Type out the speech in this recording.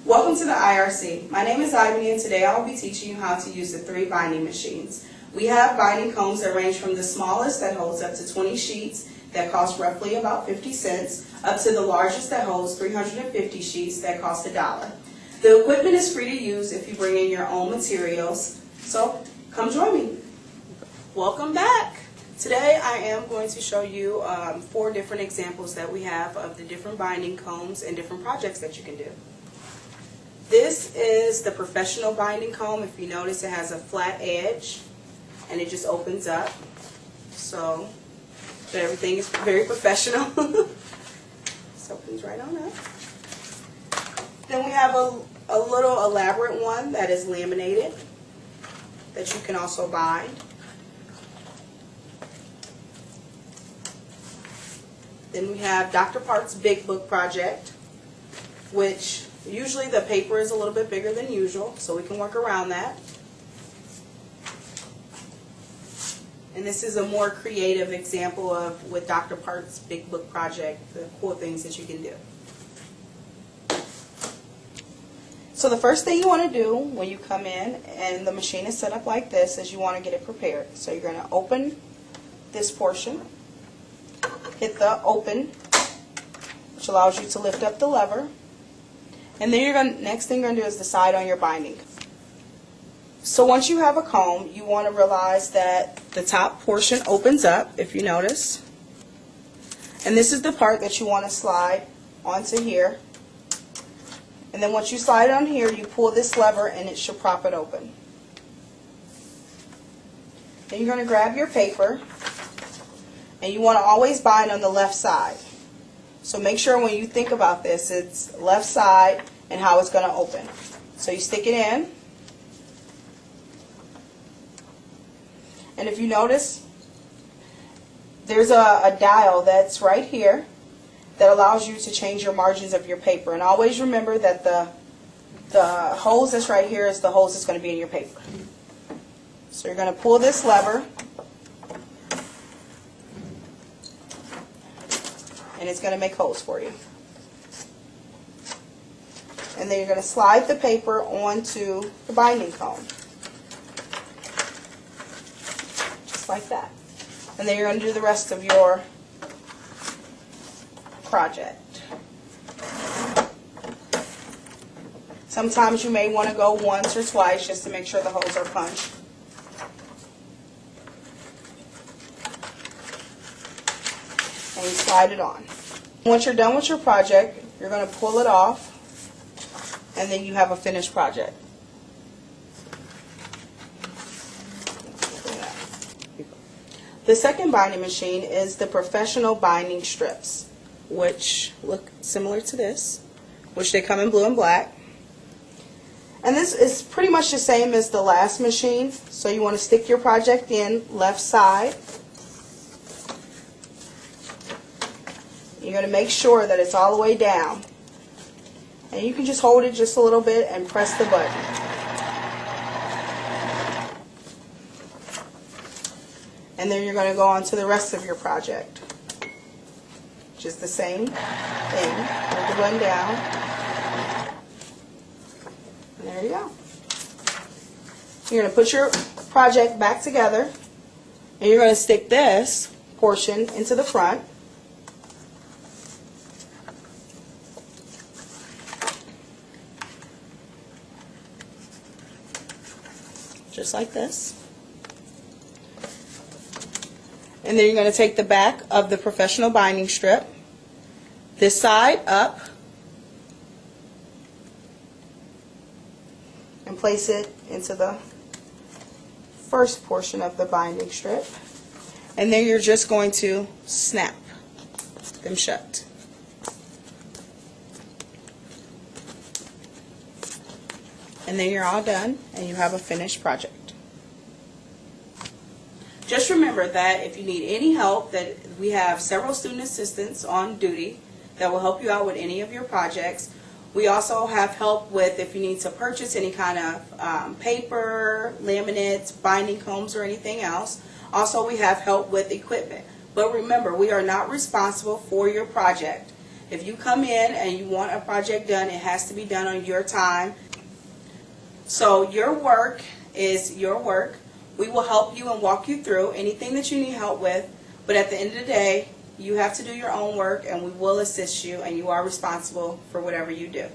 Welcome to the IRC. My name is Ivy, and today I will be teaching you how to use the 3 binding machines. We have binding combs that range from the smallest that holds up to 20 sheets that cost roughly about 50 cents up to the largest that holds 350 sheets that cost $1. The equipment is free to use if you bring in your own materials, so come join me. Welcome back. Today I am going to show you 4 different examples that we have of the different binding combs and different projects that you can do. This is the professional binding comb. If you notice, it has a flat edge and it just opens up, so everything is very professional. This opens right on up. Then we have a little elaborate one that is laminated that you can also bind. Then we have Dr. Park's Big Book Project, which usually the paper is a little bit bigger than usual, so we can work around that. And this is a more creative example of, with Dr. Park's Big Book Project, the cool things that you can do. So the first thing you want to do when you come in and the machine is set up like this is you want to get it prepared. So you're going to open this portion, hit the open, which allows you to lift up the lever. And then next thing you're going to do is decide on your binding. So once you have a comb, you want to realize that the top portion opens up, if you notice. And this is the part that you want to slide onto here. And then once you slide on here, you pull this lever and it should prop it open. Then you're going to grab your paper, and you want to always bind on the left side. So make sure when you think about this, it's left side and how it's going to open. So you stick it in. And if you notice, there's a dial that's right here that allows you to change your margins of your paper. And always remember that the hose that's right here is the hose that's going to be in your paper. So you're going to pull this lever, and it's going to make holes for you. And then you're going to slide the paper onto the binding comb. Just like that. And then you're going to do the rest of your project. Sometimes you may want to go once or twice just to make sure the holes are punched. And you slide it on. Once you're done with your project, you're going to pull it off, and then you have a finished project. The second binding machine is the professional binding strips, which look similar to this, which they come in blue and black. And this is pretty much the same as the last machine, so you want to stick your project in left side. You're going to make sure that it's all the way down. And you can just hold it just a little bit and press the button. And then you're going to go on to the rest of your project. Just the same thing. Hold the button down. And there you go. You're going to put your project back together, and you're going to stick this portion into the front. Just like this. And then you're going to take the back of the professional binding strip, this side up, and place it into the first portion of the binding strip. And then you're just going to snap them shut. And then you're all done, and you have a finished project. Just remember that if you need any help, that we have several student assistants on duty that will help you out with any of your projects. We also have help with if you need to purchase any kind of paper, laminates, binding combs, or anything else. Also, we have help with equipment. But remember, we are not responsible for your project. If you come in and you want a project done, it has to be done on your time. So your work is your work. We will help you and walk you through anything that you need help with, but at the end of the day, you have to do your own work and we will assist you, and you are responsible for whatever you do.